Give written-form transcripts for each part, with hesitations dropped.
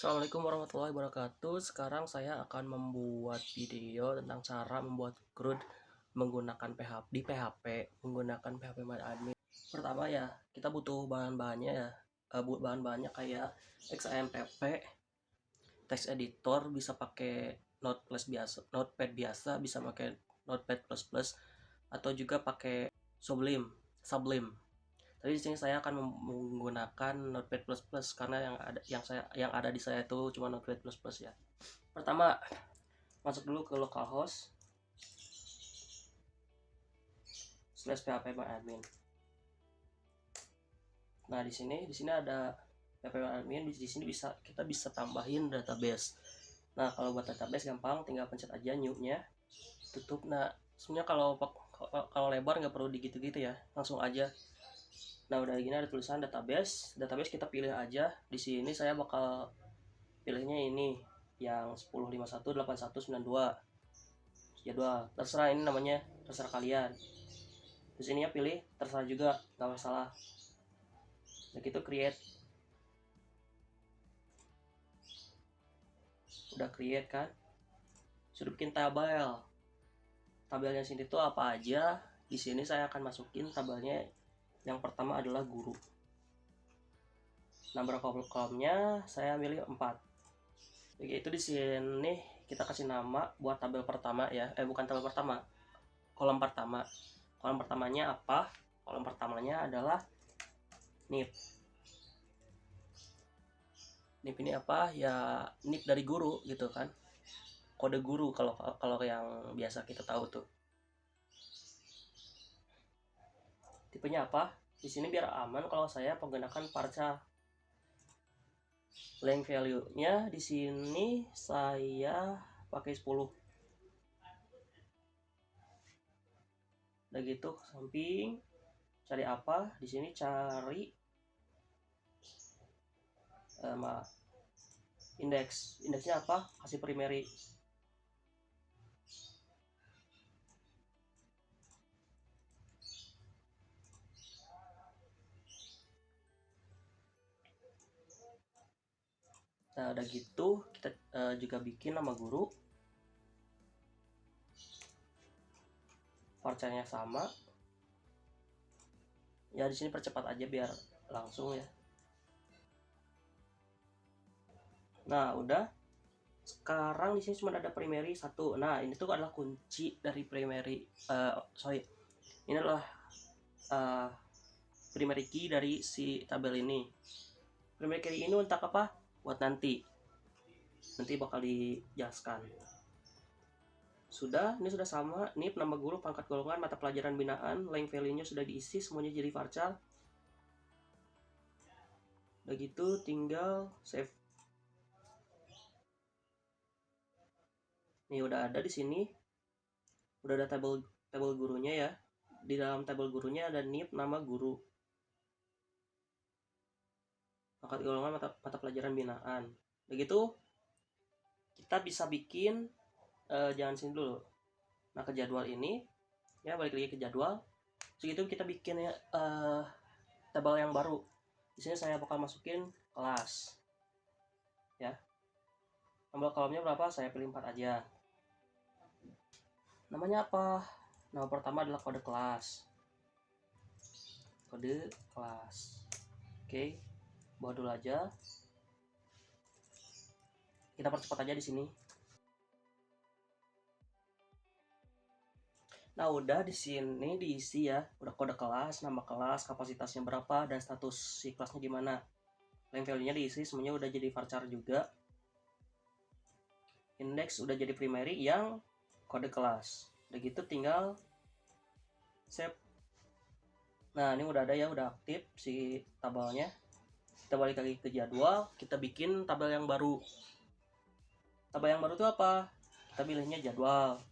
Assalamualaikum warahmatullahi wabarakatuh. Sekarang saya akan membuat video tentang cara membuat CRUD menggunakan PHP menggunakan PHP MyAdmin. Pertama ya, kita butuh bahan-bahannya ya. Bahan-bahannya kayak XAMPP, text editor bisa pakai Notepad biasa, bisa pakai Notepad++, atau juga pakai Sublime. Tapi di sini saya akan menggunakan Notepad++ karena yang ada di saya itu cuma Notepad++ ya. Pertama, masuk dulu ke localhost /phpMyAdmin. Nah, di sini ada phpMyAdmin, di sini kita bisa tambahin database. Nah, kalau buat database gampang, tinggal pencet aja new-nya, tutup. Nah, sebenarnya kalau lebar nggak perlu digitu-gitu ya, langsung aja. Nah, udah gini ada tulisan database kita pilih aja. Di sini saya bakal pilihnya ini yang 10.51.8192 jadwal. Terserah, ini namanya terserah kalian. Di sini ya pilih terserah juga, nggak masalah. Nah, gitu create. Udah create kan? Sudah bikin tabel. Tabelnya sini tuh apa aja? Di sini saya akan masukin tabelnya. Yang pertama adalah guru. Number kolomnya saya milih 4. Begitu di sini kita kasih nama buat tabel pertama ya. Bukan tabel pertama. Kolom pertama. Kolom pertamanya apa? Kolom pertamanya adalah NIP. NIP ini apa? Ya NIP dari guru gitu kan. Kode guru kalau yang biasa kita tahu tuh. Tipenya apa? Di sini biar aman kalau saya menggunakan parca. Length value-nya di sini saya pakai 10. Udah gitu samping cari apa? Di sini cari indeksnya apa? Kasih primary. Nah, udah gitu kita juga bikin nama guru. Varchar-nya sama. Ya di sini percepat aja biar langsung ya. Nah, udah. Sekarang di sini cuma ada primary 1. Nah, ini tuh adalah kunci dari primary. Ini adalah primary key dari si tabel ini. Primary key ini untuk apa? Buat nanti bakal dijelaskan. Sudah, ini sudah sama. NIP, nama guru, pangkat golongan, mata pelajaran binaan, length value-nya sudah diisi, semuanya jadi varchar. Udah gitu tinggal save. Nih udah ada di sini. Udah ada tabel gurunya ya. Di dalam tabel gurunya ada NIP, nama guru, pangkat golongan, mata pelajaran binaan. Begitu kita bisa bikin jangan sini dulu. Nah, ke jadwal ini ya, balik lagi ke jadwal. Segitu kita bikin ya tabel yang baru. Di sini saya bakal masukin kelas ya. Nomor kolomnya berapa? Saya pilih 4 aja. Namanya apa? Nama pertama adalah kode kelas. Oke, bawa dulu aja. Kita percepat aja di sini. Nah, udah di sini diisi ya. Udah kode kelas, nama kelas, kapasitasnya berapa, dan status si kelasnya gimana. Length value-nya diisi, semuanya udah jadi varchar juga. Index udah jadi primary yang kode kelas. Udah gitu tinggal save. Nah, ini udah ada ya, udah aktif si tabelnya. Kita balik lagi ke jadwal, kita bikin tabel yang baru. Tabel yang baru itu apa? Kita pilihnya jadwal.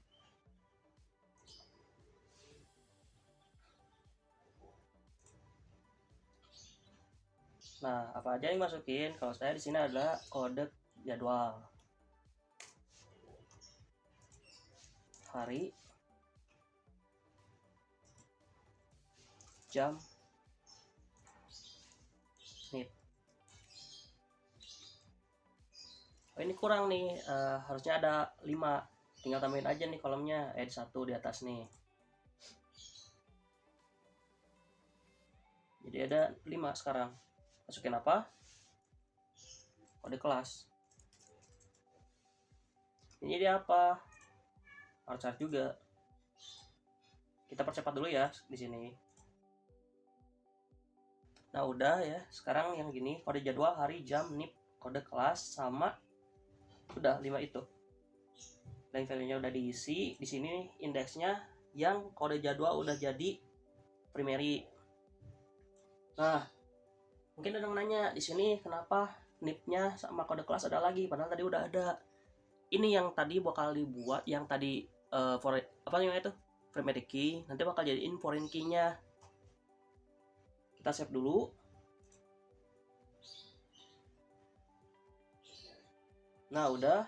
Nah, apa aja yang masukin? Kalau saya di sini ada kode jadwal. Hari, jam, menit. Oh ini kurang nih, harusnya ada 5, tinggal tambahin aja nih kolomnya, add 1 di atas nih. Jadi ada 5 sekarang. Masukin apa? Kode kelas. Ini dia apa? Harus juga. Kita percepat dulu ya di sini. Nah udah ya, sekarang yang gini kode jadwal, hari, jam, NIP, kode kelas sama udah 5 itu. Dan value-nya udah diisi. Di sini indeksnya yang kode jadwal udah jadi primary. Nah, mungkin ada yang nanya di sini kenapa NIP-nya sama kode kelas ada lagi, padahal tadi udah ada. Ini yang tadi bakal dibuat, yang tadi apa namanya itu? Primary key, nanti bakal jadiin foreign key-nya. Kita save dulu. Nah, udah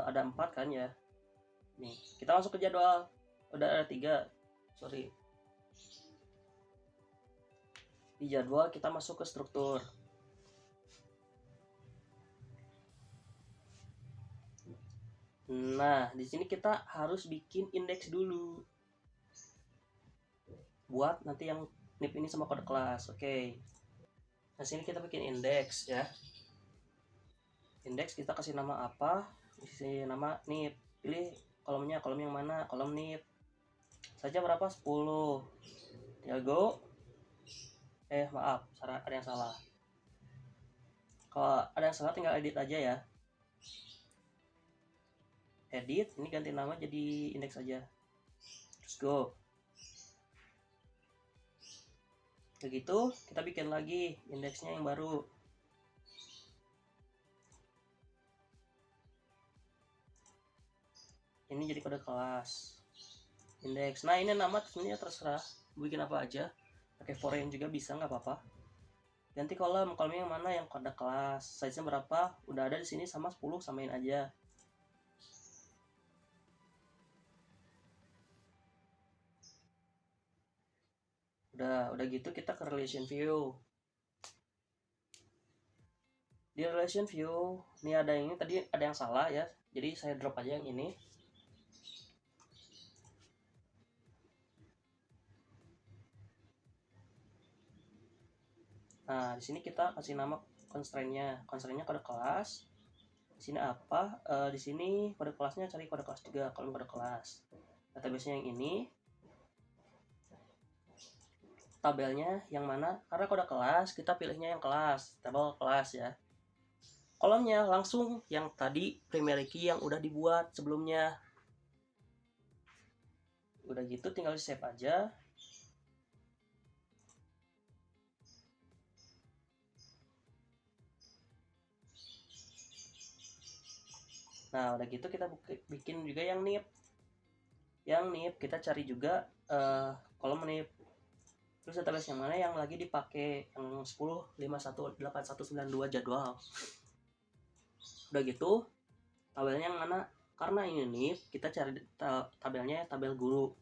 ada 4 kan ya. Nih, kita masuk ke jadwal. Udah ada 3. Sorry. Di jadwal kita masuk ke struktur. Nah, di sini kita harus bikin indeks dulu. Buat nanti yang NIP ini sama kode kelas. Oke. Nah, sini kita bikin indeks ya. Indeks kita kasih nama apa? Kasih nama NIP. Pilih kolomnya, kolom yang mana? Kolom NIP. Saja berapa? 10. Tinggal go. Maaf, ada yang salah. Kalau ada yang salah tinggal edit aja ya. Edit, ini ganti nama jadi indeks aja. Terus go. Begitu, kita bikin lagi indeksnya yang baru. Ini jadi kode kelas. Indeks. Nah, ini nama sebenarnya terserah. Bikin apa aja. Pakai foreign juga bisa, nggak apa-apa. Ganti kolomnya yang mana, yang kode kelas. Size-nya berapa? Udah ada di sini sama 10, samain aja. Udah gitu kita ke relation view. Di relation view, ini ada yang ini tadi ada yang salah ya. Jadi saya drop aja yang ini. Nah, di sini kita kasih nama constraint-nya. Constraint-nya kode kelas. Di sini apa? Di sini kode kelasnya cari kode kelas 3, kolom kode kelas. Database-nya yang ini. Tabelnya yang mana? Karena kode kelas, kita pilihnya yang kelas, tabel kelas ya. Kolomnya langsung yang tadi primary key yang udah dibuat sebelumnya. Udah gitu tinggal di save aja. Nah, udah gitu kita bikin juga yang NIP. Yang NIP kita cari juga kolom NIP. Terus database yang mana yang lagi dipakai, yang 10.51.8192 jadwal. Udah gitu tabelnya yang mana, karena ini NIP kita cari tabelnya tabel guru.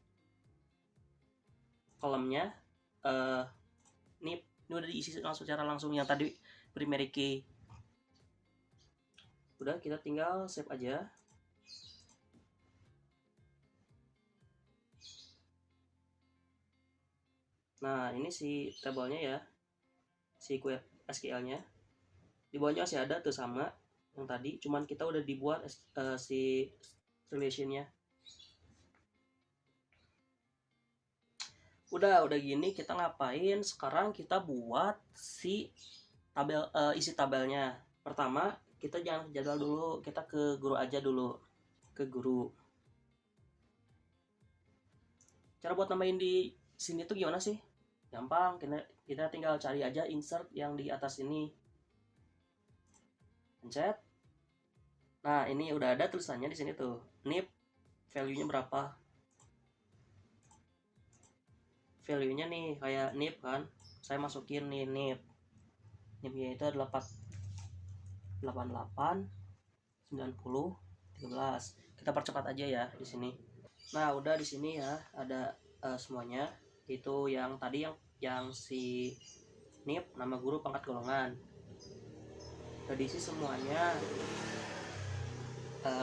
Kolomnya NIP ini udah diisi langsung secara langsung yang tadi primary key. Udah kita tinggal save aja. Nah, ini si tabelnya ya, si SQL-nya. Di bawahnya masih ada tuh sama yang tadi, cuman kita udah dibuat si relation-nya. Udah gini kita ngapain? Sekarang kita buat si tabel, isi tabelnya. Pertama, kita jangan ke jadwal dulu, kita ke guru aja dulu. Ke guru. Cara buat nambahin di sini tuh gimana sih? Gampang, kita tinggal cari aja insert yang di atas ini. Pencet. Nah, ini udah ada tulisannya di sini tuh. NIP value-nya berapa? Value-nya nih kayak NIP kan. Saya masukin nih NIP. NIP-nya itu adalah 88 90 13. Kita percepat aja ya di sini. Nah, udah di sini ya ada semuanya. Itu yang tadi yang si NIP, nama guru, pangkat golongan. udah diisi semuanya.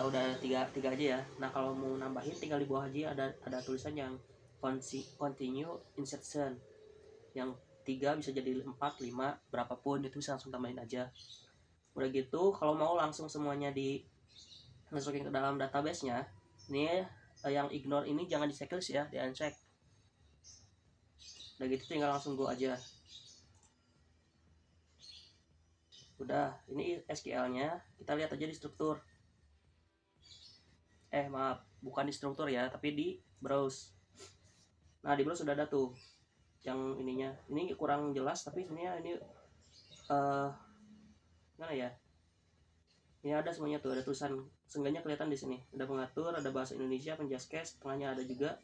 Udah tiga aja ya. Nah kalau mau nambahin tinggal di bawah aja ada tulisan yang continue insertion, yang 3 bisa jadi 4, 5, berapapun itu bisa langsung tambahin aja. Udah gitu kalau mau langsung semuanya dimasukin ke dalam database nya, ini yang ignore ini jangan di checklist ya, di uncheck. Udah gitu tinggal langsung go aja. Udah, ini SQL nya kita lihat aja di struktur. Maaf, bukan di struktur ya, tapi di browse. Nah di browse sudah ada tuh yang ininya. Ini kurang jelas tapi sebenarnya ini gimana ya, ini ada semuanya tuh, ada tulisan, seenggaknya kelihatan di sini ada pengatur, ada bahasa Indonesia, penjelas case, tengahnya ada juga.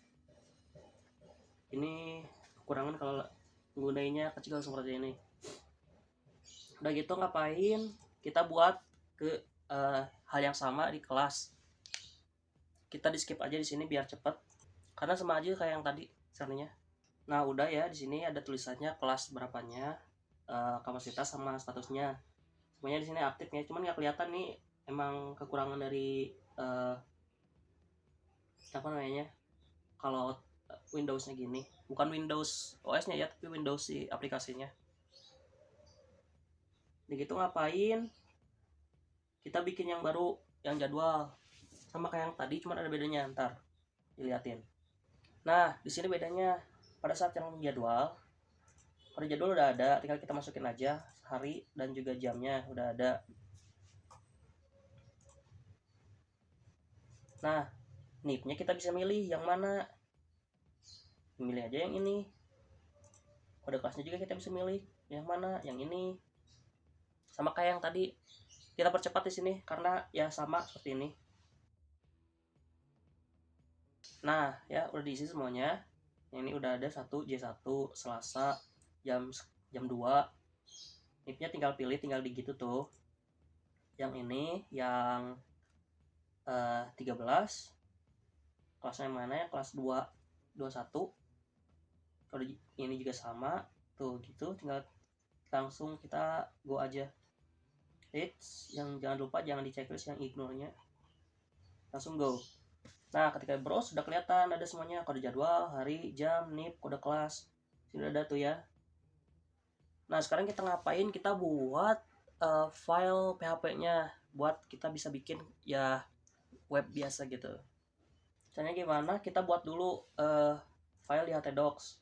Ini kekurangan kalau penggunanya kecil seperti ini. Udah gitu ngapain, kita buat ke hal yang sama di kelas. Kita di skip aja di sini biar cepet karena sama aja kayak yang tadi sebenarnya. Nah udah ya, di sini ada tulisannya kelas berapanya, kapasitas sama statusnya. Semuanya di sini aktif ya, cuman nggak kelihatan nih, emang kekurangan dari apa namanya, kalau Windowsnya gini, bukan Windows OS-nya ya, tapi Windows si aplikasinya. Begitu ngapain, kita bikin yang baru, yang jadwal sama kayak yang tadi, cuman ada bedanya, ntar diliatin. Nah di sini bedanya, pada saat yang jadwal, pada jadwal udah ada, tinggal kita masukin aja hari dan juga jamnya udah ada. Nah NIP-nya kita bisa milih yang mana, milih aja yang ini. Kode kelasnya juga kita bisa milih yang mana, yang ini. Sama kayak yang tadi, kita percepat di sini karena ya sama seperti ini. Nah ya udah diisi semuanya. Yang ini udah ada 1J1 Selasa jam 2. NIP-nya tinggal pilih, tinggal di gitu tuh. Yang ini yang 13 kelasnya mana ya, kelas 221. Kalau ini juga sama tuh gitu, tinggal langsung kita go aja. Yang jangan lupa jangan di checklist yang ignore nya, langsung go. Nah ketika browse sudah kelihatan ada semuanya, kode jadwal, hari, jam, NIP, kode kelas, sudah ada tuh ya. Nah sekarang kita ngapain, kita buat file PHP nya buat kita bisa bikin ya web biasa gitu. Caranya gimana, kita buat dulu file di htdocs.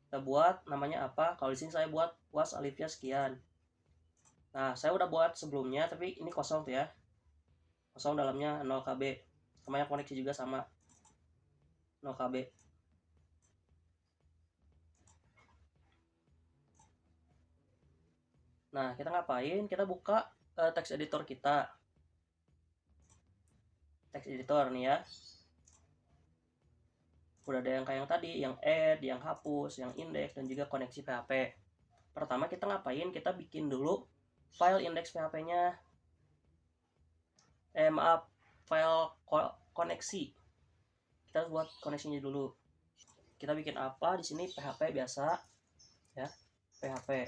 Kita buat namanya apa, kalau di sini saya buat was Alivia sekian. Nah saya udah buat sebelumnya tapi ini kosong tuh ya, kosong, dalamnya 0 KB, sama yang koneksi juga sama 0 KB. Nah kita ngapain, kita buka text editor kita, text editor nih ya. Udah ada yang kayak yang tadi, yang add, yang hapus, yang index, dan juga koneksi PHP. Pertama kita ngapain, kita bikin dulu file index PHP nya, maaf, file koneksi. Kita harus buat koneksinya dulu. Kita bikin apa di sini, PHP biasa ya, PHP.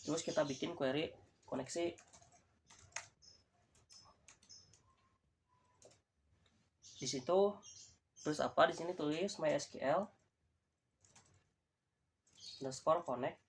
Terus kita bikin query koneksi. Di situ terus apa, di sini tulis MySQL underscore connect.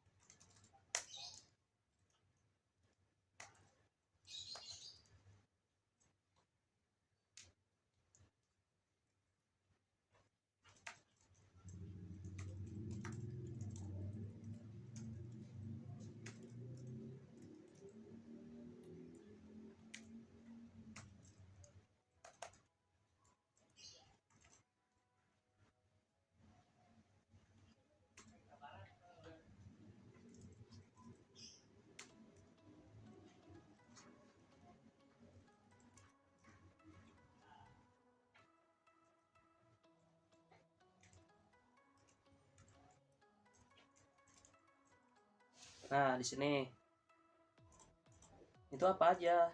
Nah di sini itu apa aja,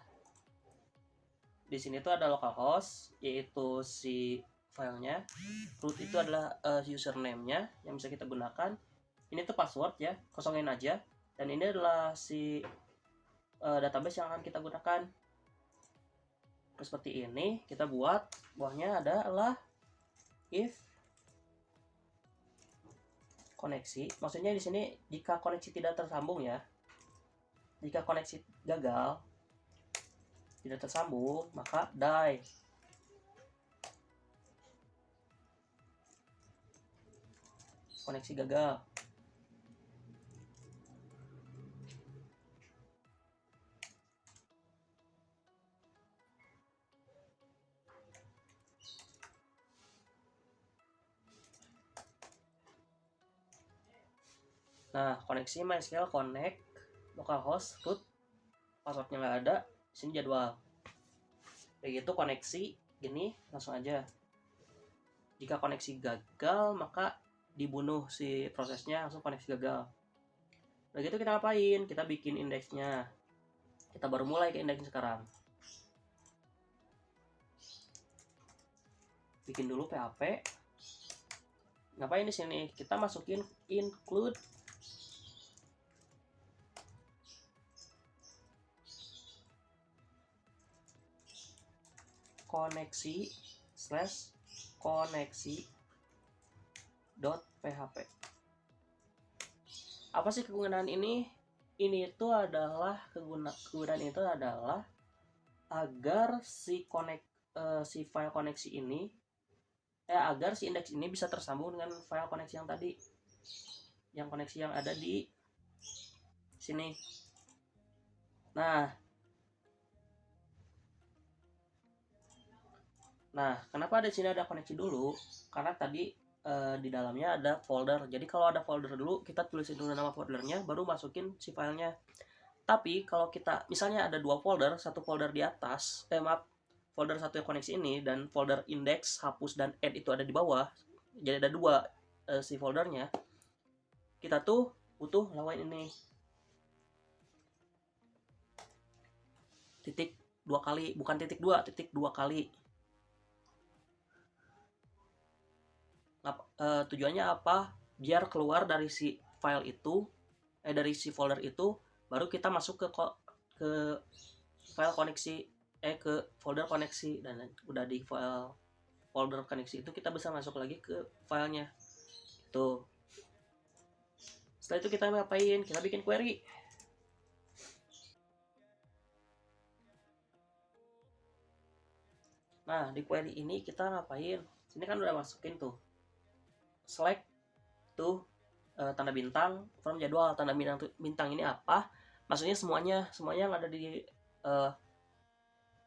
di sini tuh ada localhost yaitu si filenya, root itu adalah username-nya yang bisa kita gunakan, ini tuh password ya, kosongin aja. Dan ini adalah si database yang akan kita gunakan. Seperti ini kita buat, bawahnya adalah if koneksi. Maksudnya di sini jika koneksi tidak tersambung ya. Jika koneksi gagal, tidak tersambung, maka die. Koneksi gagal. Nah, koneksi MySQL connect localhost root, passwordnya nggak ada, sini jadwal. Kayak gitu koneksi gini langsung aja. Jika koneksi gagal maka dibunuh si prosesnya, langsung koneksi gagal. Udah gitu kita ngapain? Kita bikin indeksnya. Kita baru mulai ke indeksnya sekarang. Bikin dulu PHP. Ngapain di sini? Kita masukin include koneksi slash koneksi dot php. Apa sih kegunaan ini? Ini itu adalah kegunaan itu adalah agar si file koneksi ini agar si indeks ini bisa tersambung dengan file koneksi yang tadi, yang koneksi yang ada di sini. Nah, kenapa di sini ada koneksi dulu? Karena tadi di dalamnya ada folder. Jadi kalau ada folder dulu, kita tulisin dulu nama foldernya, baru masukin si filenya. Tapi kalau kita misalnya ada dua folder, satu folder di atas, folder satu yang koneksi ini dan folder index, hapus dan add itu ada di bawah. Jadi ada dua si foldernya. Kita tuh butuh lawan ini. Titik 2 kali, bukan titik 2, titik 2 kali. Tujuannya apa? Biar keluar dari si file itu, dari si folder itu, baru kita masuk ke file koneksi, ke folder koneksi, dan udah di file folder koneksi itu kita bisa masuk lagi ke filenya. Tuh. Setelah itu kita ngapain? Kita bikin query. Nah, di query ini kita ngapain? Sini kan udah masukin tuh select tuh tanda bintang from jadwal. Tanda bintang ini apa? Maksudnya semuanya yang ada di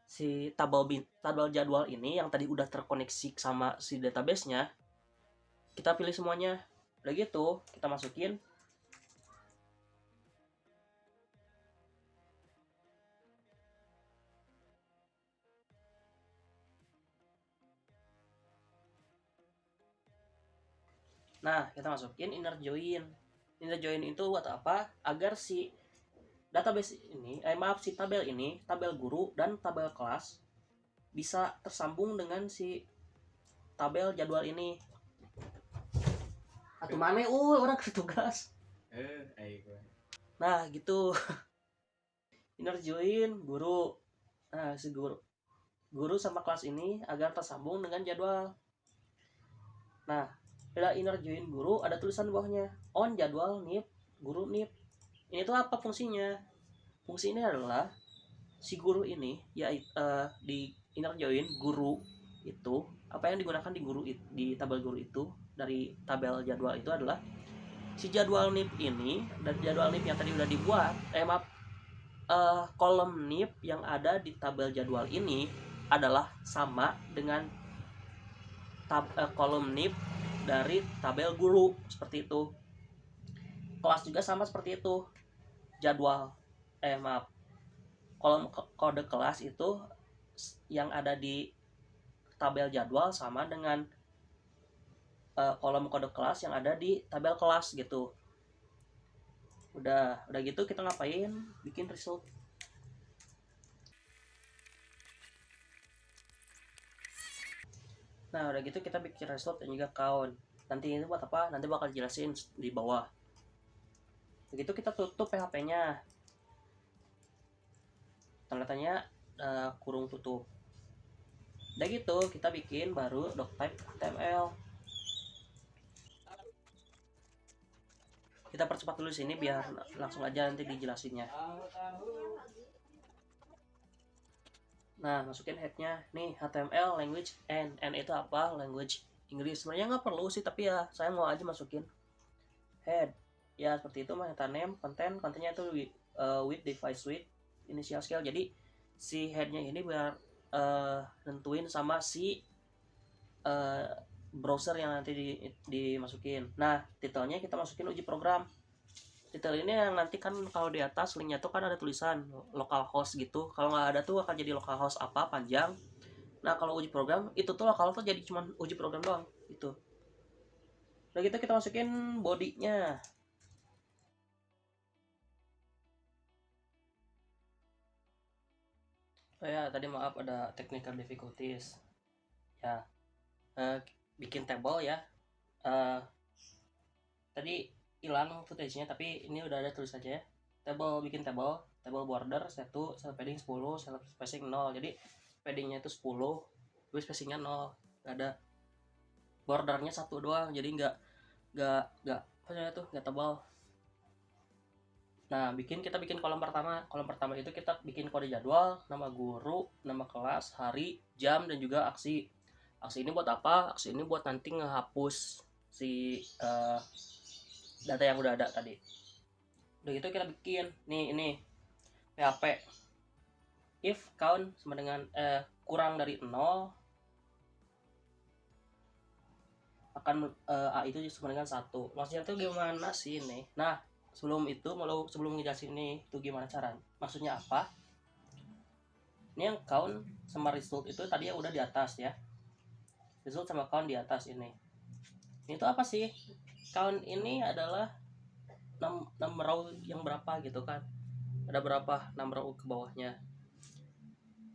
si tabel jadwal ini yang tadi udah terkoneksi sama si database-nya, kita pilih semuanya. Udah gitu kita masukin. Nah, kita masukin inner join. Inner join itu buat apa? Agar si database ini, si tabel ini, tabel guru dan tabel kelas bisa tersambung dengan si tabel jadwal ini. Atau mana orang ketugas. Nah, gitu. Inner join guru. Nah, si guru sama kelas ini agar tersambung dengan jadwal. Nah, pada inner join guru ada tulisan di bawahnya on jadwal nip guru nip. Ini tuh apa fungsinya? Fungsi ini adalah si guru ini ya di inner join guru itu, apa yang digunakan di di tabel guru itu dari tabel jadwal itu adalah si jadwal nip ini, dan jadwal nip yang tadi udah dibuat kolom nip yang ada di tabel jadwal ini adalah sama dengan kolom nip dari tabel guru, seperti itu. Kelas juga sama seperti itu. Jadwal kolom kode kelas itu yang ada di tabel jadwal sama dengan kolom kode kelas yang ada di tabel kelas gitu. Udah gitu kita ngapain? Bikin result. Nah, udah gitu kita bikin result dan juga count. Nanti ini buat apa? Nanti bakal jelasin di bawah. Begitu kita tutup PHP-nya, tanda tanya kurung tutup. Udah gitu kita bikin baru doctype HTML. Kita percepat dulu sini biar langsung aja nanti dijelasinnya. Nah, masukin headnya nih, HTML language N itu apa? Language Inggris. Sebenarnya nggak perlu sih, tapi ya saya mau aja masukin head. Ya seperti itu, meta name, kontennya itu with device with initial scale. Jadi si headnya ini biar nentuin sama si browser yang nanti dimasukin. Nah, titelnya kita masukin uji program. Titel ini yang nanti kan kalau di atas linknya tuh kan ada tulisan localhost gitu. Kalau nggak ada tuh akan jadi localhost apa panjang. Nah kalau uji program itu tuh localhost jadi cuma uji program doang itu. Udah gitu kita masukin bodinya. Oh ya tadi maaf ada technical difficulties. Ya bikin table ya. Tadi hilang footage-nya tapi ini udah ada tulisannya ya. Bikin table border 1, cell padding 10, cell spacing 0. Jadi paddingnya itu 10, width spacingnya 0. Gak ada bordernya 1 doang, jadi nggak apa namanya tuh, nggak tebal. Nah kita bikin kolom pertama itu kita bikin kode jadwal, nama guru, nama kelas, hari, jam, dan juga aksi ini buat apa? Aksi ini buat nanti ngehapus si data yang udah ada tadi. Udah gitu kita bikin nih ini PHP if count sama dengan kurang dari 0 akan A itu sama dengan 1. Maksudnya tuh gimana sih ini? Nah sebelum ngejelasin ini itu gimana cara maksudnya apa, ini yang count sama result itu tadi yang udah di atas ya, result sama count di atas ini tuh apa sih? Count ini adalah 6 row yang berapa gitu kan, ada berapa 6 row ke bawahnya.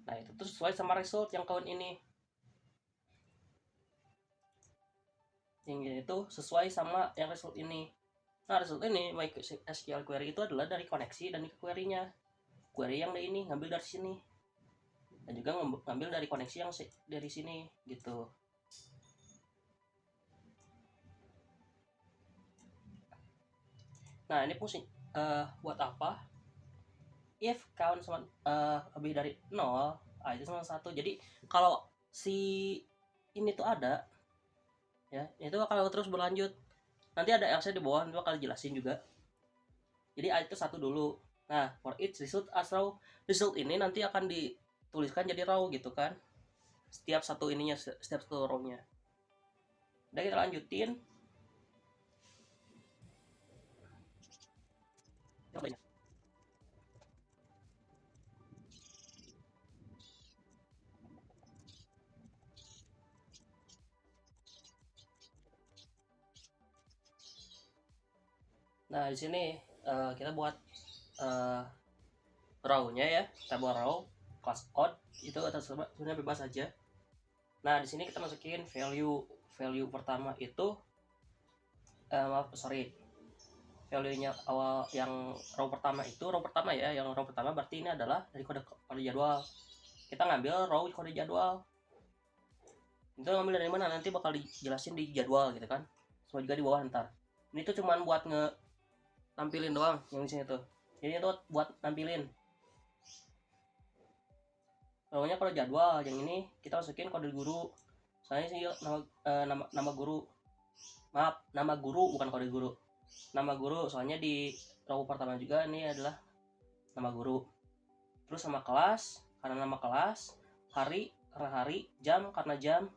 Nah itu tuh sesuai sama result yang count ini, yang itu sesuai sama yang result ini. Nah result ini MySQL query itu adalah dari koneksi dan query-nya, query yang ini ngambil dari sini dan juga ngambil dari koneksi yang dari sini gitu. Nah ini fungsi buat apa? If count sama lebih dari 0, itu sama 1. Jadi kalau si ini tuh ada ya, itu akan terus berlanjut. Nanti ada else di bawah, itu akan jelasin juga. Jadi A itu 1 dulu. Nah for each result as row, result ini nanti akan dituliskan jadi row gitu kan, setiap satu row-nya. Udah kita lanjutin. Nah di sini kita buat row-nya ya, table row, class odd itu sebenarnya bebas aja. Nah di sini kita masukin value pertama itu value-nya awal yang row pertama ya, yang row pertama berarti ini adalah dari kode jadwal. Kita ngambil row kode jadwal. Itu ngambil dari mana nanti bakal dijelasin di jadwal gitu kan. Semua juga di bawah ntar. Ini tuh cuman buat nampilin doang yang di sini tuh. Ini tuh buat nampilin. Row-nya kode jadwal, yang ini kita masukin kode guru. Soalnya sih nama guru. Maaf, nama guru bukan kode guru. Nama guru, soalnya di row pertama juga ini adalah nama guru. Terus sama kelas, karena nama kelas, hari karena hari, jam karena jam,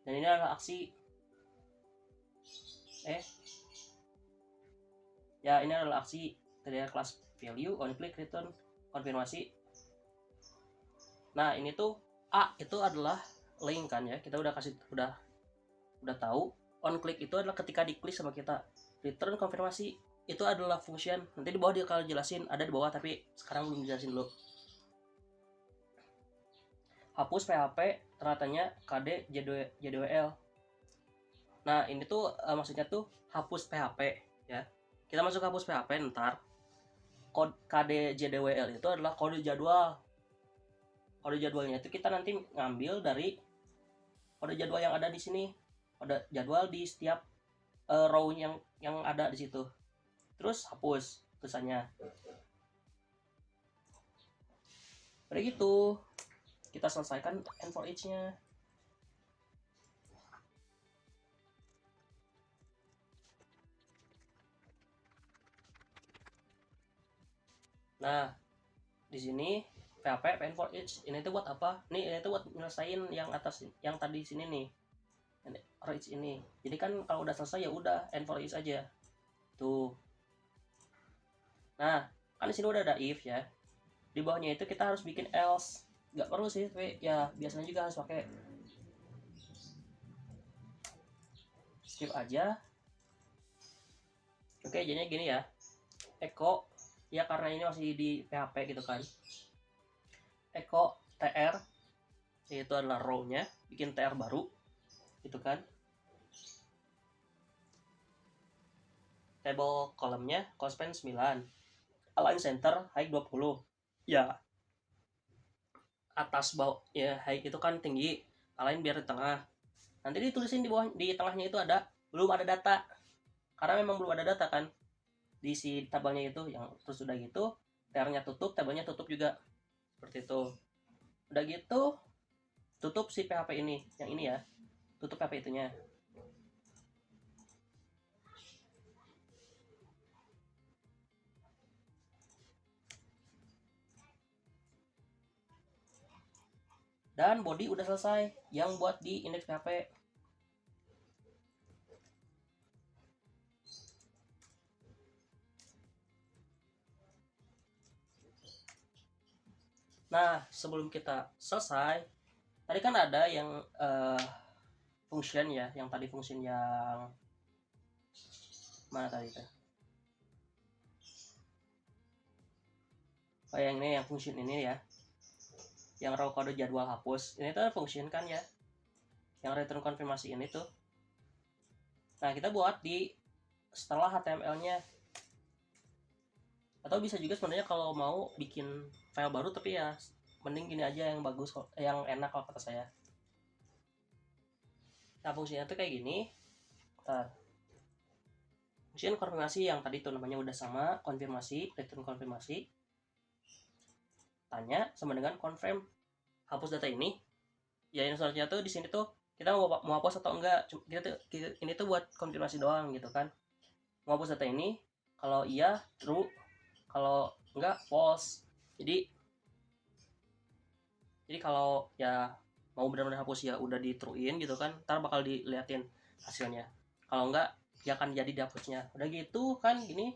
dan ini adalah aksi. Ya ini adalah aksi dari kelas value, on click, return, konfirmasi. Nah ini tuh A itu adalah link kan ya, kita udah tahu. On click itu adalah ketika diklik sama kita. Return, konfirmasi itu adalah function. Nanti di bawah dia kalau jelasin, ada di bawah tapi sekarang belum jelasin dulu. Hapus PHP ratanya KD JDWL. Nah ini tuh maksudnya tuh hapus PHP ya. kita masuk hapus PHP, ntar kode JDWL itu adalah kode jadwal. Kode jadwalnya itu kita nanti ngambil dari kode jadwal yang ada di sini, kode jadwal di setiap row yang ada di situ. Terus hapus tulisannya. Udah gitu, kita selesaikan end for each-nya. Nah, di sini PHP end for each ini tuh buat apa? Nih, ini tuh buat nyelesain yang atas, yang tadi sini nih. For each ini. Jadi kan kalau udah selesai ya udah end for each aja. Tuh. Nah, kan di sini udah ada if ya. Di bawahnya itu kita harus bikin else. Nggak perlu sih, tapi ya biasanya juga harus pakai. Skip aja. Oke, jadinya gini ya. Echo, ya karena ini masih di PHP gitu kan. Echo tr, yaitu adalah row-nya, bikin tr baru, gitu kan. Table kolomnya constant 9, align center height 20. Ya, atas bawah ya, height itu kan tinggi, align biar di tengah. Nanti ditulisin di bawah, di tengahnya itu ada belum ada data, karena memang belum ada data kan di si tabelnya itu. Yang terus udah gitu tr-nya tutup, tabelnya tutup juga, seperti itu. Udah gitu tutup si PHP ini, yang ini ya, tutup PHP itunya. Dan body udah selesai yang buat di index PHP. Nah, sebelum kita selesai, tadi kan ada yang function ya, yang tadi function yang mana tadi kan? Oh, yang ini, yang function ini ya, yang raw kode jadwal hapus. Ini tuh function kan ya, yang return konfirmasi ini tuh. Nah, kita buat di setelah HTML-nya. Atau bisa juga sebenarnya kalau mau bikin file baru, tapi ya mending gini aja yang bagus, yang enak kalau kata saya. Nah, fungsinya tuh kayak gini. Fungsi konfirmasi yang tadi tuh namanya udah sama, konfirmasi, return konfirmasi. Tanya sama dengan confirm, hapus data ini. Ya ini selanjutnya tuh di sini tuh kita mau hapus atau enggak. Ini tuh buat konfirmasi doang gitu kan. Mau hapus data ini, kalau iya true, kalau enggak false. Jadi kalau ya mau benar-benar hapus ya udah di truein gitu kan, ntar bakal diliatin hasilnya. Kalau enggak ya akan jadi dihapusnya. Udah gitu kan gini,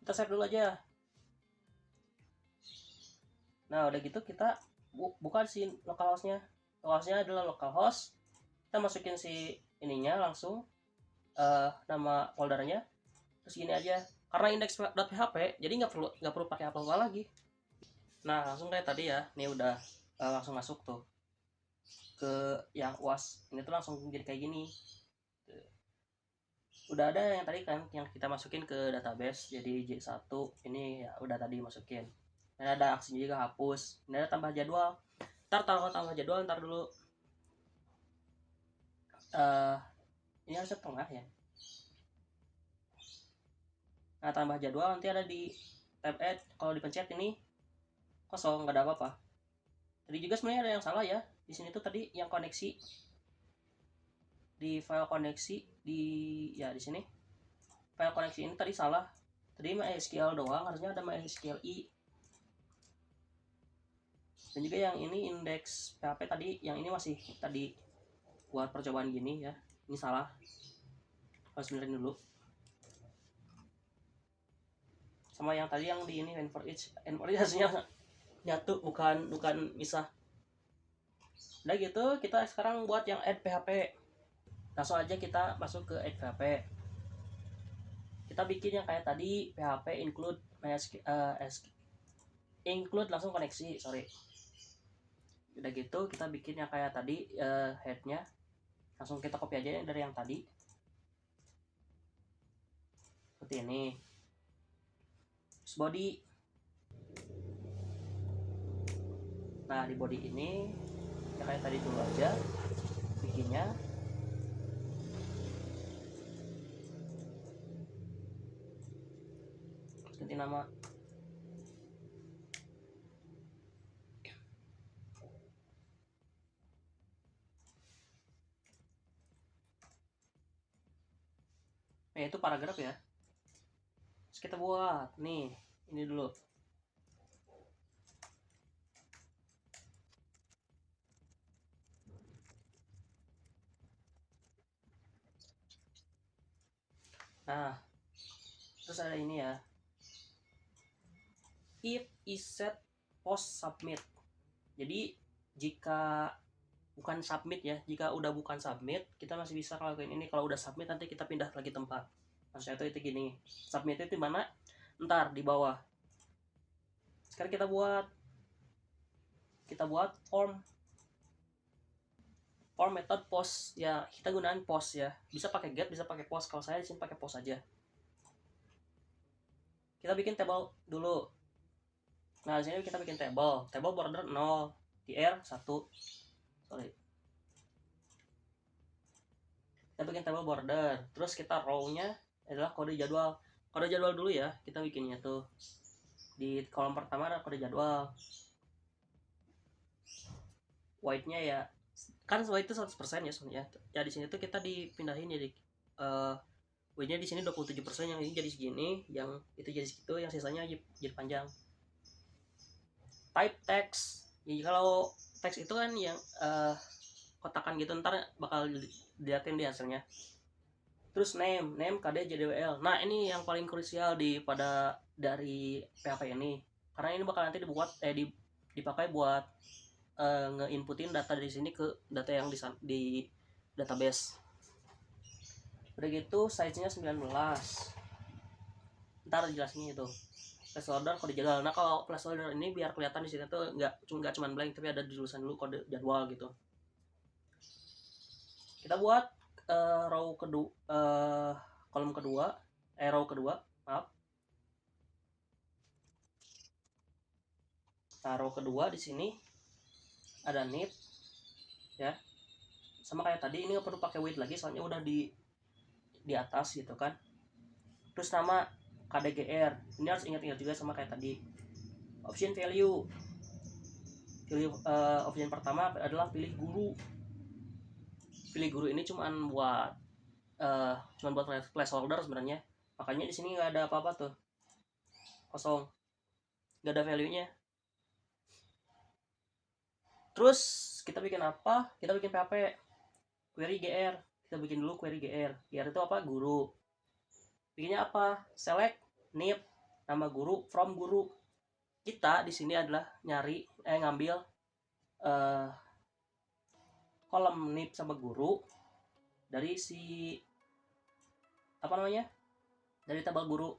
kita save dulu aja. Nah udah gitu kita buka si localhost-nya. Localhost-nya adalah localhost. Kita masukin si ininya langsung, nama foldernya, terus gini aja. Karena index.php jadi nggak perlu pakai apa-apa lagi. Nah langsung kayak tadi ya, nih udah langsung masuk tuh ke yang UAS. Ini tuh langsung jadi kayak gini. Udah ada yang tadi kan yang kita masukin ke database, jadi J1 ini ya udah tadi masukin. Dan ada aksinya juga hapus. Ini ada tambah jadwal. Ntar tambah jadwal ntar dulu. Ini harusnya tengah ya. Nah tambah jadwal nanti ada di tab add. Kalau dipencet ini kosong, nggak ada apa-apa. Tadi juga sebenarnya ada yang salah ya. Di sini tuh tadi yang koneksi di file koneksi di ya di sini file koneksi ini tadi salah. Tadi MySQL doang, harusnya ada MySQL i. Dan juga yang ini index PHP tadi, yang ini masih tadi buat percobaan gini ya. Ini salah. Harus benerin dulu. Sama yang tadi yang di ini end for each harusnya nyatu, bukan misah. Udah gitu kita sekarang buat yang add PHP. Langsung aja kita masuk ke add PHP. Kita bikin yang kayak tadi, PHP include include langsung koneksi, sorry. Udah gitu kita bikin yang kayak tadi, headnya langsung kita copy aja dari yang tadi seperti ini. body. Nah di body ini ya kayak tadi dulu aja bikinnya. Ganti nama. Nah itu paragraf ya. Terus kita buat nih ini dulu. Nah terus ada ini ya, if is set post submit. Jadi jika bukan submit ya, jika udah bukan submit kita masih bisa ngelakuin ini. Kalau udah submit nanti kita pindah lagi tempat. Maksudnya itu gini, submit itu di mana? Ntar di bawah. Sekarang kita buat form method post ya, kita gunakan post ya, bisa pakai get bisa pakai post. Kalau saya di sini pakai post aja. Kita bikin table dulu. Nah di sini kita bikin table border 0, tr 1. Sorry. Kita bikin table border, terus kita row-nya adalah kode jadwal. Kode jadwal dulu ya, kita bikinnya tuh. Di kolom pertama ada kode jadwal. White-nya ya kan white itu 100% ya sebenarnya. Ya di sini tuh kita dipindahin jadi white-nya di sini 27%, yang ini jadi segini, yang itu jadi segitu, yang sisanya jadi panjang. Type text. Jadi kalau teks itu kan yang kotakan gitu, ntar bakal dilihatin di hasilnya. Terus name KD JDWL. Nah ini yang paling krusial dari PHP ini, karena ini bakal nanti dipakai buat nge-inputin data dari sini ke data yang di database. Udah gitu size-nya 19. Ntar jelasinnya itu. Placeholder kode jadwal. Nah kalau placeholder ini biar kelihatan di sini tuh nggak cuma blank, tapi ada tulisan dulu kode jadwal gitu. Kita buat row kedua, kolom kedua, row kedua, maaf. Nah row kedua di sini ada need ya, sama kayak tadi. Ini nggak perlu pakai wait lagi soalnya udah di atas gitu kan. Terus nama KDGR ini harus ingat-ingat juga sama kayak tadi. Option value option pertama adalah pilih guru. Pilih guru ini cuman buat placeholder sebenarnya, makanya di sini nggak ada apa-apa tuh, kosong, nggak ada value-nya. Terus kita bikin apa? Kita bikin PHP query gr. Kita bikin dulu query gr. Gr itu apa? Guru. Bikinnya apa? Select need nama guru from guru. Kita di sini adalah ngambil kolom need sama guru dari dari tabel guru.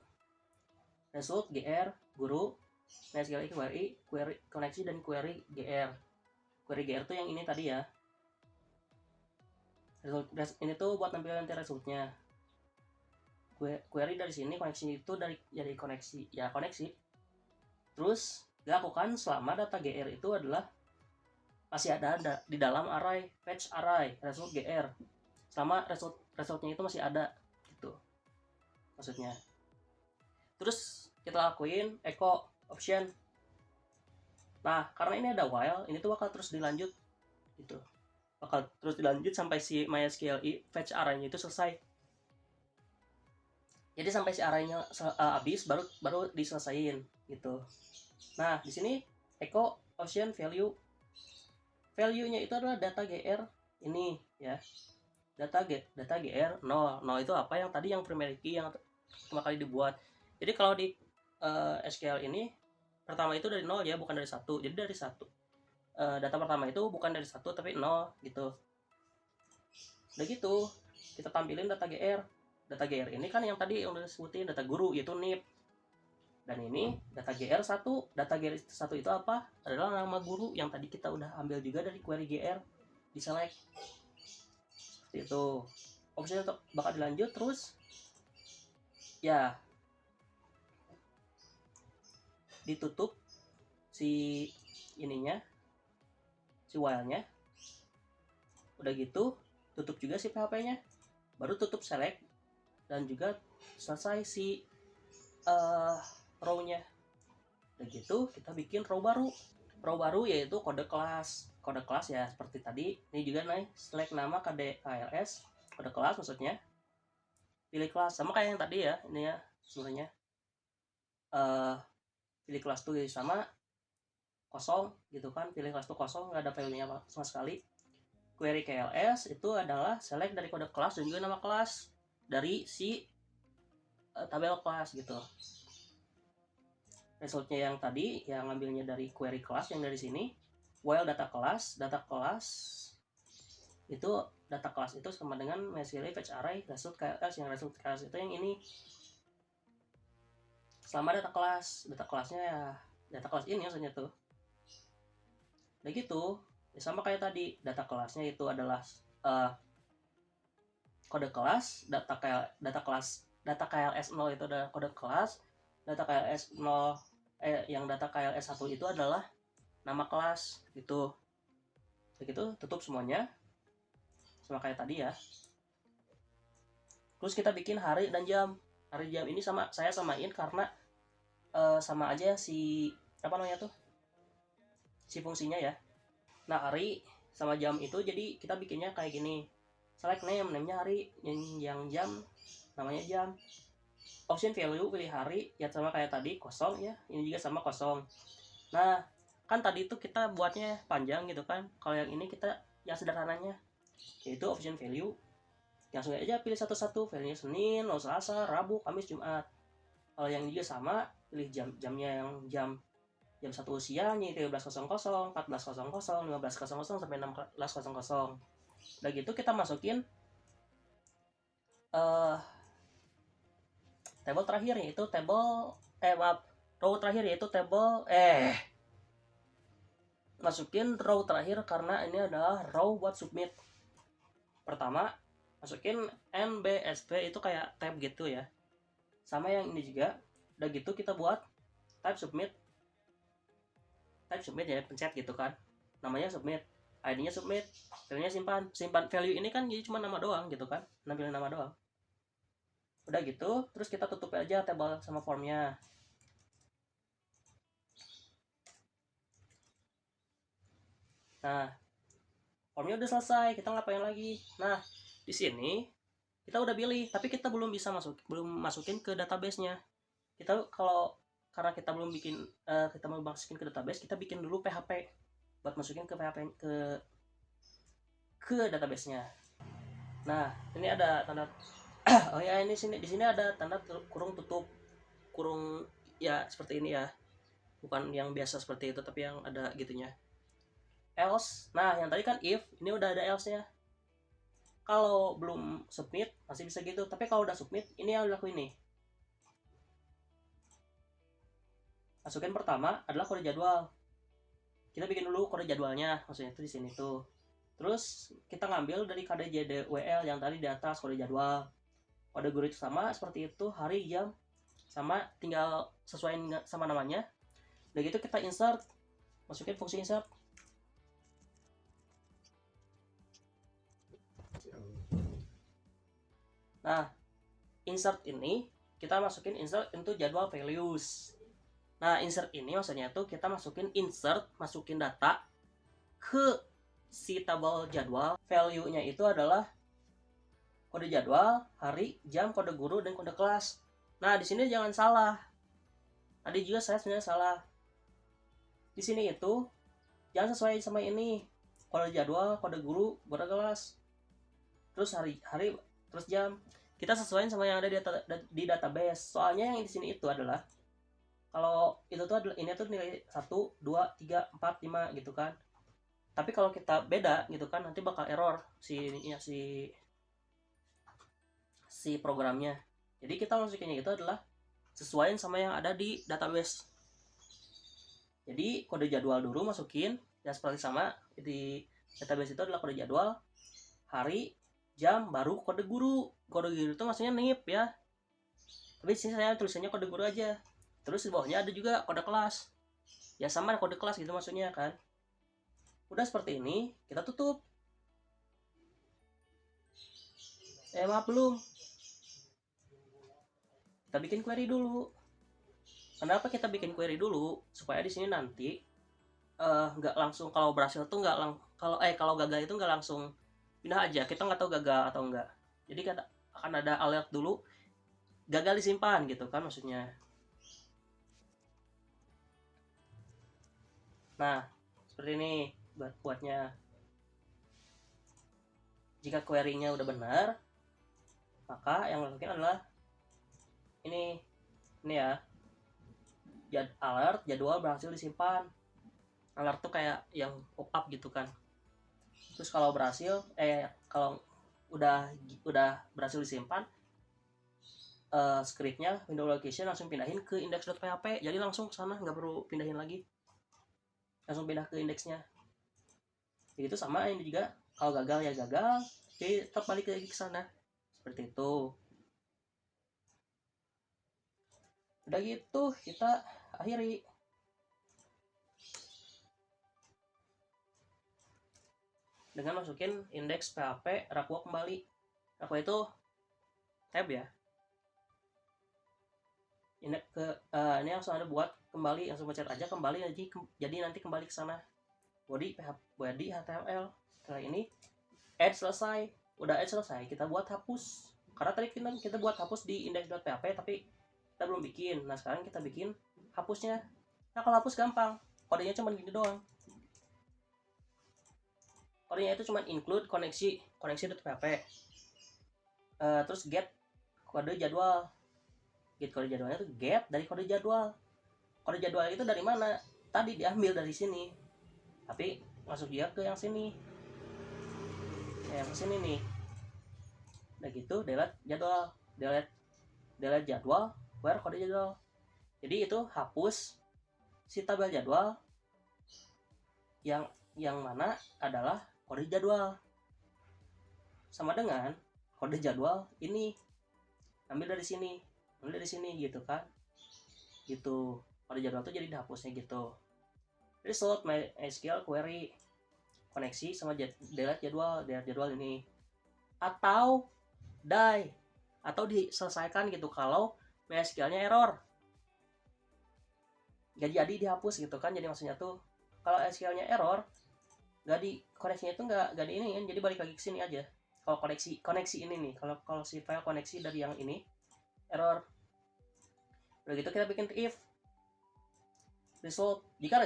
Result gr guru, query koneksi dan query gr. Query gr tuh yang ini tadi ya. Result ini tuh buat nampilin nanti resultnya. Query dari sini, koneksi itu dari koneksi ya, koneksi. Terus dilakukan selama data gr itu adalah masih ada di dalam array fetch array result gr, selama resultnya itu masih ada gitu maksudnya. Terus kita lakuin echo option. Nah karena ini ada while, ini tuh bakal terus dilanjut gitu, bakal terus dilanjut sampai si MySQL fetch array-nya itu selesai. Jadi sampai si array-nya habis baru diselesain gitu. Nah di sini echo option value-nya itu adalah data gr ini ya, data gr 0 itu apa? Yang tadi yang primary key yang pertama kali dibuat. Jadi kalau di SQL ini pertama itu dari 0 ya, bukan dari 1. Jadi dari 1 data pertama itu bukan dari 1 tapi 0 gitu. Udah gitu kita tampilin data gr. Data gr ini kan yang tadi yang udah disebutin, data guru yaitu nip. Dan ini data gr1. Data gr1 itu apa? Adalah nama guru yang tadi kita udah ambil juga dari query gr, di select seperti itu. Opsinya bakal dilanjut terus ya. ditutup si ininya, si while-nya. Udah gitu tutup juga si PHP-nya, baru tutup select, dan juga selesai si row-nya. Udah gitu kita bikin row baru yaitu kode kelas ya seperti tadi. Ini juga nih select nama KDKLS, kode kelas maksudnya, pilih kelas sama kayak yang tadi ya. Ini ya sebenarnya pilih kelas tuh sama kosong gitu kan, pilih kelas tuh kosong, nggak ada value-nya sama sekali. Query KLS itu adalah select dari kode kelas dan juga nama kelas dari si tabel kelas gitu. Resultnya yang tadi yang ngambilnya dari query kelas yang dari sini, while data kelas itu data kelas itu sama dengan messily fetch array result KLS, yang result KLS itu yang ini. Selama data kelasnya ya data kelas ini maksudnya tuh. Udah gitu ya sama kayak tadi, data kelasnya itu adalah kode kelas, data KLS 0 itu adalah kode kelas, data KLS 0 yang data KLS 1 itu adalah nama kelas gitu. Begitu tutup semuanya sama kayak tadi ya. Terus kita bikin hari dan jam. Hari jam ini saya samain karena sama aja si apa namanya tuh, si fungsinya ya. Nah hari sama jam itu jadi kita bikinnya kayak gini, select name-nya hari, yang jam namanya jam. Option value pilih hari ya sama kayak tadi kosong ya, ini juga sama kosong. Nah kan tadi itu kita buatnya panjang gitu kan, kalau yang ini kita yang sederhananya yaitu option value, langsung aja pilih satu-satu, value Senin, Selasa, Rabu, Kamis, Jumat. Kalau yang juga sama pilih jamnya, yang jam 1 siang yaitu 13.00, 14.00, 15.00 sampai 16.00. Udah gitu kita masukin table terakhir yaitu row terakhir yaitu masukin row terakhir karena ini adalah row buat submit. Pertama masukin NBSP itu kayak tab gitu ya, sama yang ini juga. Udah gitu kita buat type submit ya, pencet gitu kan, namanya submit, ID-nya submit, value-nya simpan value ini kan jadi cuma nama doang gitu kan, nampilin nama doang. Udah gitu terus kita tutup aja table sama formnya. Nah formnya udah selesai, kita ngapain lagi? Nah di sini kita udah pilih tapi kita belum masukin ke database-nya. Karena kita belum masukin ke database, kita bikin dulu PHP buat masukin ke PHP ke database-nya. Nah ini ada tanda oh ya, di sini ada tanda kurung tutup, kurung ya seperti ini ya, bukan yang biasa seperti itu tapi yang ada gitunya, else. Nah yang tadi kan if, ini udah ada else-nya. Kalau belum submit masih bisa gitu, tapi kalau udah submit ini yang dilakuin nih. Masukin pertama adalah kode jadwal. Kita bikin dulu kode jadwalnya, maksudnya itu di sini tuh. Terus kita ngambil dari KDJDWL yang tadi di atas, kode jadwal. Kode guru itu sama seperti itu, hari, jam, sama tinggal sesuaiin sama namanya. Udah gitu kita insert, masukin fungsi insert. Nah insert ini kita masukin insert into jadwal values. Nah insert ini maksudnya tuh kita masukin data ke si tabel jadwal. Value-nya itu adalah kode jadwal, hari, jam, kode guru, dan kode kelas. Nah di sini jangan salah. Tadi juga saya sebenarnya salah. Di sini itu jangan sesuai sama ini, kode jadwal, kode guru, kode kelas, terus hari, terus jam. Kita sesuaiin sama yang ada di database. Soalnya yang di sini itu adalah kalau itu tuh adalah ini tuh nilai 1, 2, 3, 4, 5 gitu kan. Tapi kalau kita beda gitu kan nanti bakal error si programnya. Jadi kita masukinnya itu adalah sesuaiin sama yang ada di database. Jadi kode jadwal dulu masukin ya seperti sama di database itu adalah kode jadwal, hari, jam, baru kode guru. Kode guru itu maksudnya NIP ya. Tapi sini saya tulisannya kode guru aja. Terus di bawahnya ada juga kode kelas, ya sama kode kelas gitu maksudnya kan. Udah seperti ini, kita tutup. Maaf belum, kita bikin query dulu. Kenapa kita bikin query dulu? Supaya di sini nanti nggak langsung kalau berhasil tuh nggak kalau gagal itu nggak langsung pindah aja, kita nggak tahu gagal atau enggak. Jadi kan akan ada alert dulu, gagal disimpan gitu kan maksudnya. Nah seperti ini buatnya. Jika query-nya udah benar, maka yang melakukan adalah ini ya, alert jadwal berhasil disimpan. Alert tuh kayak yang pop up gitu kan. Terus kalau berhasil kalau udah berhasil disimpan, scriptnya window location langsung pindahin ke index.php, jadi langsung ke sana, nggak perlu pindahin lagi, langsung pindah ke indeksnya. Jadi itu sama ini juga, kalau gagal ya gagal, jadi tetap balik lagi ke sana, seperti itu. Udah gitu kita akhiri. Dengan masukin indeks PHP Rakwa kembali. Rakwa itu tab ya. Ini langsung ada buat kembali, langsung pencet aja kembali, jadi nanti kembali ke sana. Body HTML. Setelah ini add selesai. Udah add selesai, kita buat hapus. Karena tadi kita buat hapus di index.php tapi kita belum bikin. Nah sekarang kita bikin hapusnya. Nah kalau hapus gampang, kodenya cuma gini doang. Kodenya itu cuma include koneksi.php, terus get kode jadwal. Get kode jadwalnya itu get dari kode jadwal. Kode jadwal itu dari mana? Tadi diambil dari sini, tapi masuk dia ke yang sini, yang sini nih. Udah gitu delete jadwal, delete jadwal where kode jadwal. Jadi itu hapus si tabel jadwal yang mana adalah kode jadwal, sama dengan kode jadwal ini ambil dari sini gitu kan. Gitu, kode jadwal tuh jadi dihapusnya gitu. Result MySQL query koneksi sama delete jadwal ini, atau die, atau diselesaikan gitu kalau MySQL-nya error, gak jadi dihapus gitu kan. Jadi maksudnya tuh kalau SQL-nya error, gak di koneksinya itu gak di ini kan, jadi balik lagi ke sini aja. Kalau koneksi ini nih, kalau si file koneksi dari yang ini error. Udah gitu kita bikin if result. Jika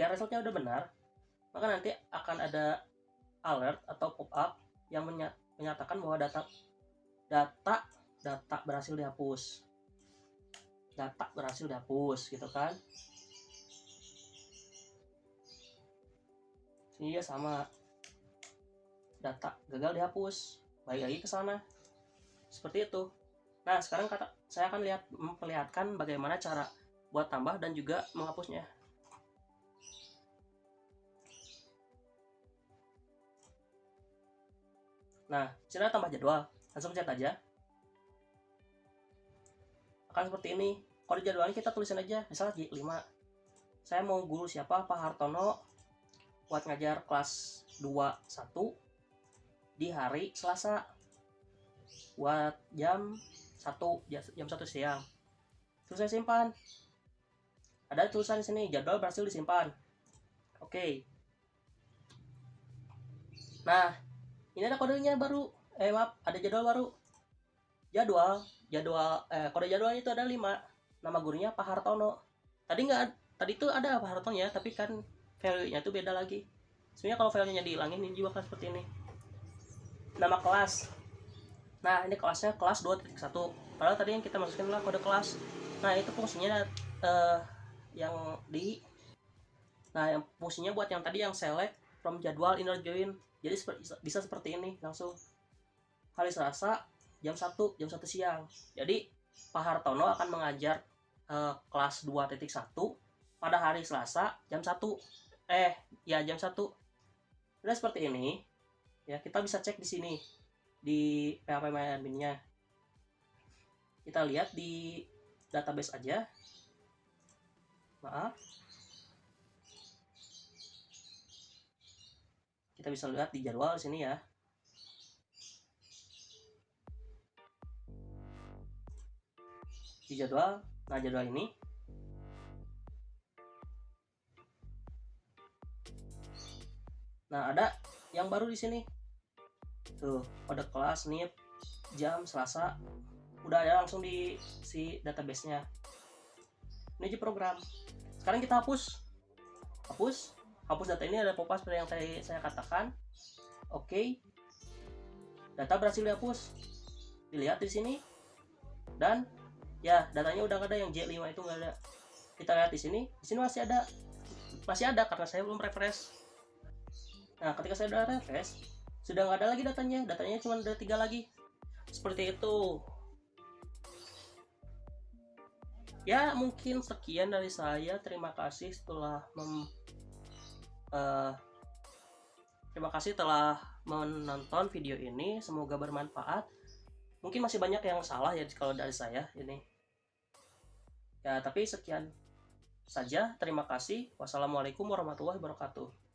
resultnya udah benar, maka nanti akan ada alert atau pop up yang menyatakan bahwa data berhasil dihapus. Data berhasil dihapus gitu kan. Ini ya sama, data gagal dihapus, balik lagi ke sana, seperti itu. Nah sekarang saya akan memperlihatkan bagaimana cara buat tambah dan juga menghapusnya. Nah cara tambah jadwal, langsung pencet aja, akan seperti ini. Kode jadwalnya kita tulisin aja, misalnya J5. Saya mau guru siapa, Pak Hartono, buat ngajar kelas 21 di hari Selasa buat jam 1 siang. Terus saya simpan. Ada tulisan di sini, jadwal berhasil disimpan. Oke. Nah, ini ada kodenya baru. Ada jadwal baru. Kode jadwalnya itu ada 5. Nama gurunya Pak Hartono. Tadi itu ada Pak Hartono ya, tapi kan value-nya itu beda lagi. Sebenarnya kalau value-nya dihilangin, ini juga kan seperti ini. Nama kelas. Nah, ini kelasnya kelas 2.1. Padahal tadi yang kita masukin adalah kode kelas. Nah, itu fungsinya yang fungsinya buat yang tadi yang select from jadwal inner join. Jadi bisa seperti ini langsung. Hari Selasa jam 1 siang. Jadi Pak Hartono akan mengajar kelas 2.1 pada hari Selasa jam 1. Jam 1. Udah seperti ini. Ya, kita bisa cek di sini di PHP MyAdmin-nya. Kita lihat di database aja. Maaf. Kita bisa lihat di jadwal sini ya. Di jadwal. Nah, jadwal ini. Nah, ada yang baru di sini. Tuh, kode kelas, NIP, jam, Selasa. Udah ada langsung di si database-nya. Ini aja program. Sekarang kita hapus. Hapus data ini, ada pop-up seperti yang saya katakan. Oke. Data berhasil dihapus. Dilihat di sini. Dan ya, datanya udah nggak ada, yang J5 itu nggak ada. Kita lihat di sini masih ada. Masih ada karena saya belum refresh. Nah, ketika saya udah refresh, sudah nggak ada lagi datanya. Datanya cuma ada 3 lagi. Seperti itu. Ya, mungkin sekian dari saya. Terima kasih telah menonton video ini. Semoga bermanfaat. Mungkin masih banyak yang salah ya kalau dari saya ini. Ya, tapi sekian saja. Terima kasih. Wassalamualaikum warahmatullahi wabarakatuh.